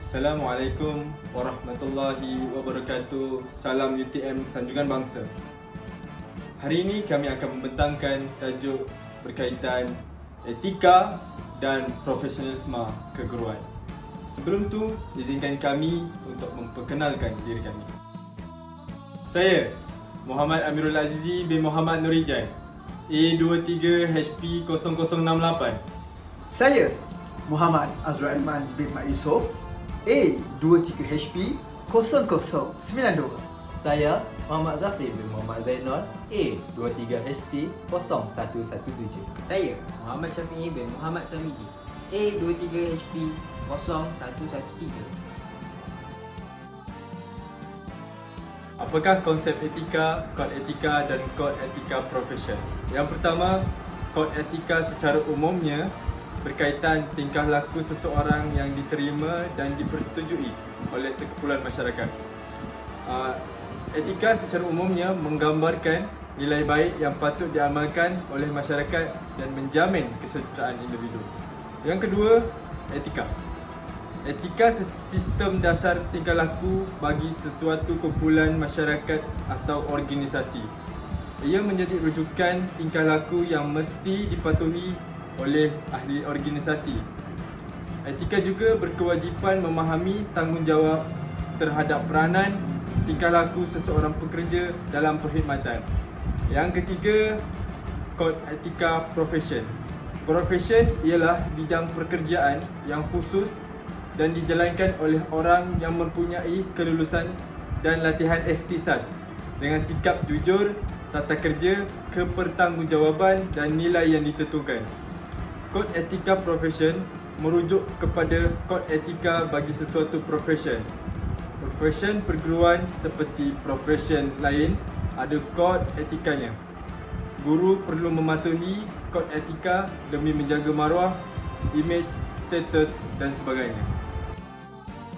Assalamualaikum warahmatullahi wabarakatuh. Salam UTM Sanjungan Bangsa. Hari ini kami akan membentangkan tajuk berkaitan etika dan profesionalisme keguruan. Sebelum tu, izinkan kami untuk memperkenalkan diri kami. Saya Muhammad Amirul Azizi bin Muhammad Nurijan, A23HP 0068. Saya Muhammad Azrul Aiman bin Mak Yusof, A23HP 0092. Saya Muhammad Zafri bin Muhammad Zainal, A23HP 0117. Saya Muhammad Syafi'i bin Muhammad Samidi, A23HP 0113. Apakah konsep etika, kod etika dan kod etika profesion? Yang pertama, kod etika secara umumnya berkaitan tingkah laku seseorang yang diterima dan dipersetujui oleh sekumpulan masyarakat. Etika secara umumnya menggambarkan nilai baik yang patut diamalkan oleh masyarakat dan menjamin kesejahteraan individu. Yang kedua, etika. Etika sistem dasar tingkah laku bagi sesuatu kumpulan masyarakat atau organisasi. Ia menjadi rujukan tingkah laku yang mesti dipatuhi oleh ahli organisasi. Etika juga berkewajipan memahami tanggungjawab terhadap peranan tingkah laku seseorang pekerja dalam perkhidmatan. Yang ketiga, kod etika profesion. Profesion ialah bidang pekerjaan yang khusus dan dijalankan oleh orang yang mempunyai kelulusan dan latihan ikhtisas dengan sikap jujur, tata kerja, kebertanggungjawaban dan nilai yang ditentukan. Kod etika profesion merujuk kepada kod etika bagi sesuatu profesion. Profesion perguruan seperti profesion lain ada kod etikanya. Guru perlu mematuhi kod etika demi menjaga maruah, imej, status dan sebagainya.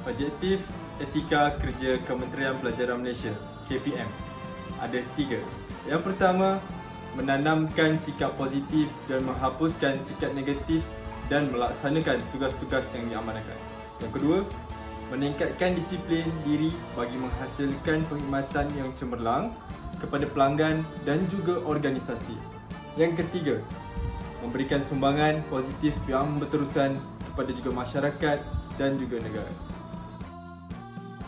Objektif etika kerja Kementerian Pelajaran Malaysia (KPM) ada 3. Yang pertama, menanamkan sikap positif dan menghapuskan sikap negatif dan melaksanakan tugas-tugas yang diamanahkan. Yang kedua, meningkatkan disiplin diri bagi menghasilkan perkhidmatan yang cemerlang kepada pelanggan dan juga organisasi. Yang ketiga, memberikan sumbangan positif yang berterusan kepada juga masyarakat dan juga negara.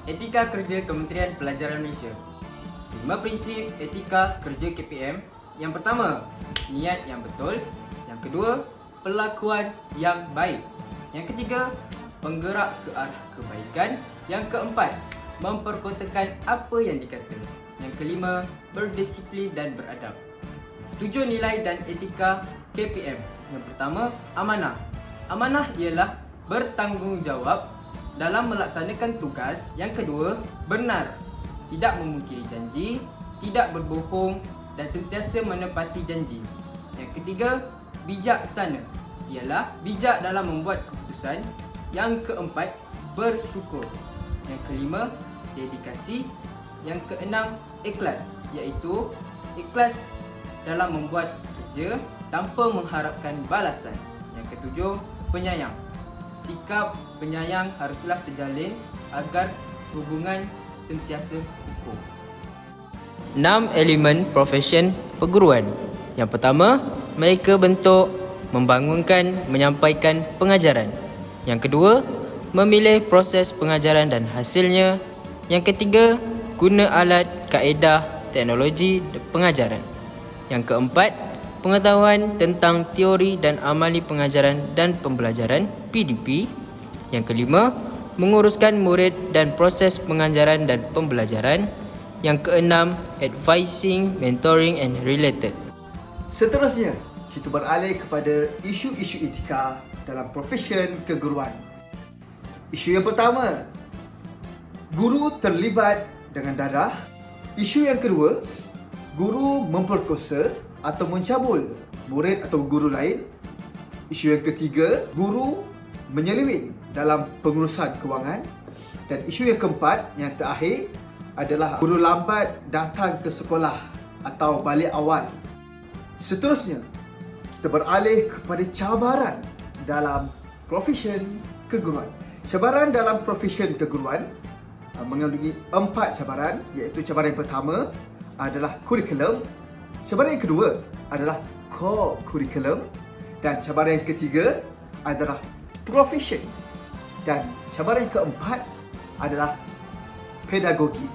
Etika kerja Kementerian Pelajaran Malaysia. 5 prinsip etika kerja KPM. Yang pertama, niat yang betul. Yang kedua, perlakuan yang baik. Yang ketiga, penggerak ke arah kebaikan. Yang keempat, memperkotakan apa yang dikata. Yang kelima, berdisiplin dan beradab. 7 nilai dan etika KPM. Yang pertama, amanah. Amanah ialah bertanggungjawab dalam melaksanakan tugas. Yang kedua, benar. Tidak memungkiri janji, tidak berbohong dan sentiasa menepati janji. Yang ketiga, bijaksana. Ialah bijak dalam membuat keputusan. Yang keempat, bersyukur. Yang kelima, dedikasi. Yang keenam, ikhlas, iaitu ikhlas dalam membuat kerja tanpa mengharapkan balasan. Yang ketujuh, penyayang. Sikap penyayang haruslah terjalin agar hubungan sentiasa ukur. 6 elemen profesion perguruan. Yang pertama, mereka bentuk, membangunkan, menyampaikan pengajaran. Yang kedua, memilih proses pengajaran dan hasilnya. Yang ketiga, guna alat, kaedah, teknologi pengajaran. Yang keempat, pengetahuan tentang teori dan amali pengajaran dan pembelajaran PDP. Yang kelima, menguruskan murid dan proses pengajaran dan pembelajaran. Yang keenam, advising, mentoring and related. Seterusnya, kita beralih kepada isu-isu etika dalam profesion keguruan. Isu yang pertama, guru terlibat dengan dadah. Isu yang kedua, guru memperkosa atau mencabul murid atau guru lain. Isu yang ketiga, guru menyeleweng dalam pengurusan kewangan. Dan isu yang keempat, yang terakhir adalah guru lambat datang ke sekolah atau balik awal. Seterusnya, kita beralih kepada cabaran dalam profesion keguruan. Cabaran dalam profesyen keguruan mengandungi 4 cabaran, iaitu cabaran yang pertama adalah kurikulum, cabaran yang kedua adalah core kurikulum, dan cabaran yang ketiga adalah profession, dan cabaran yang keempat adalah pedagogi.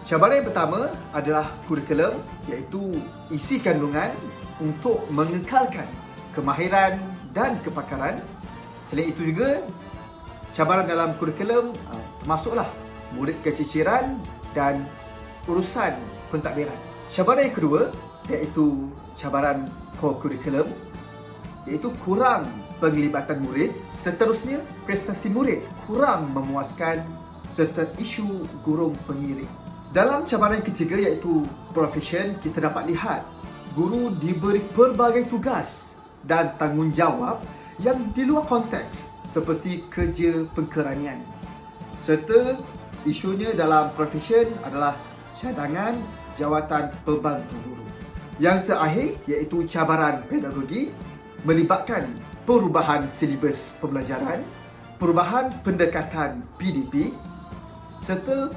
Cabaran yang pertama adalah kurikulum, iaitu isi kandungan untuk mengekalkan kemahiran dan kepakaran. Selain itu juga, cabaran dalam kurikulum termasuklah murid keciciran dan urusan pentadbiran. Cabaran yang kedua iaitu cabaran core kurikulum, iaitu kurang penglibatan murid. Seterusnya, prestasi murid kurang memuaskan serta isu gurung pengiring. Dalam cabaran ketiga iaitu profession, kita dapat lihat guru diberi pelbagai tugas dan tanggungjawab yang di luar konteks seperti kerja pengkeranian. Serta isunya dalam profession adalah cadangan jawatan pembantu guru. Yang terakhir iaitu cabaran pedagogi, melibatkan perubahan silibus pembelajaran, perubahan pendekatan PDP, serta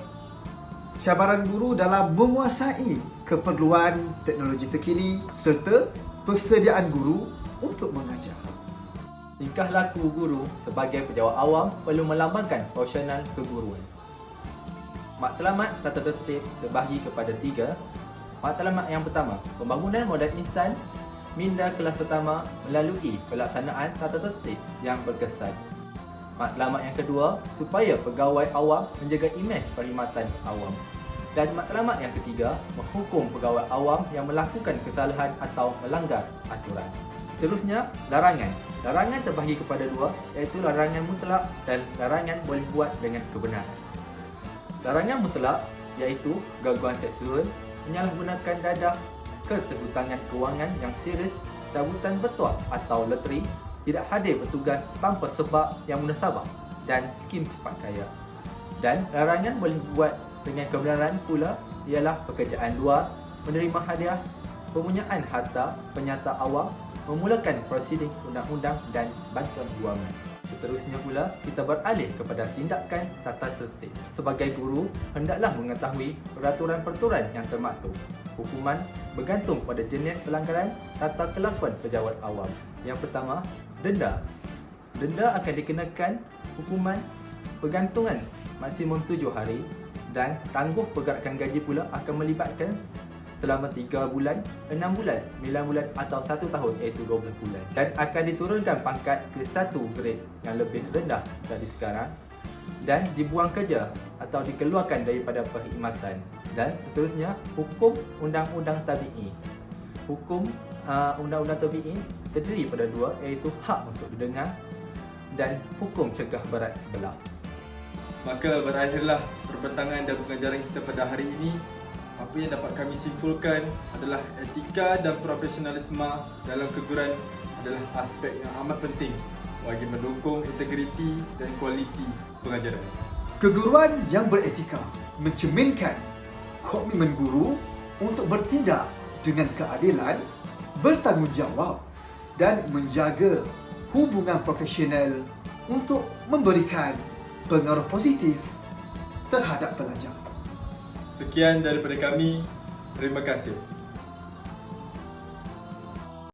cabaran guru dalam menguasai keperluan teknologi terkini serta persediaan guru untuk mengajar. Tingkah laku guru sebagai pejabat awam perlu melambangkan profesional keguruan. Matlamat tata tertib terbahagi kepada 3. Matlamat yang pertama, pembangunan modal insan minda kelas pertama melalui pelaksanaan tata tertib yang berkesan. Matlamat yang kedua, supaya pegawai awam menjaga imej perkhidmatan awam. Dan matlamat yang ketiga, menghukum pegawai awam yang melakukan kesalahan atau melanggar aturan. Seterusnya, larangan. Larangan terbahagi kepada 2, iaitu larangan mutlak dan larangan boleh buat dengan kebenaran. Larangan mutlak iaitu gangguan seksual, menyalahgunakan dadah, keterhutangan kewangan yang serius, cabutan bertuah atau loteri, tidak hadir bertugas tanpa sebab yang munasabah dan skim cepat kaya. Dan larangan boleh buat dengan kebenaran pula ialah pekerjaan luar, menerima hadiah, pempunyaan harta penyata awam, memulakan prosiding undang-undang dan bantuan kewangan. Seterusnya pula, kita beralih kepada tindakan tata tertib. Sebagai guru, hendaklah mengetahui peraturan-peraturan yang termaktub. Hukuman bergantung pada jenis pelanggaran tata kelakuan pejabat awam. Yang pertama, denda. Denda akan dikenakan hukuman pergantungan maksimum 7 hari dan tangguh pergerakan gaji pula akan melibatkan selama 3 bulan, 6 bulan, 9 bulan atau 1 tahun, iaitu 12 bulan. Dan akan diturunkan pangkat ke 1 grade yang lebih rendah dari sekarang dan dibuang kerja atau dikeluarkan daripada perkhidmatan. Dan seterusnya, hukum undang-undang tabi'i. Hukum undang-undang tabi'i terdiri pada 2, iaitu hak untuk didengar dan hukum cegah berat sebelah. Maka berakhirlah perbentangan dan pengajaran kita pada hari ini. Apa yang dapat kami simpulkan adalah etika dan profesionalisme dalam keguruan adalah aspek yang amat penting bagi mendukung integriti dan kualiti pengajaran. Keguruan yang beretika mencerminkan komitmen guru untuk bertindak dengan keadilan, bertanggungjawab dan menjaga hubungan profesional untuk memberikan pengaruh positif terhadap pelajar. Sekian daripada kami. Terima kasih.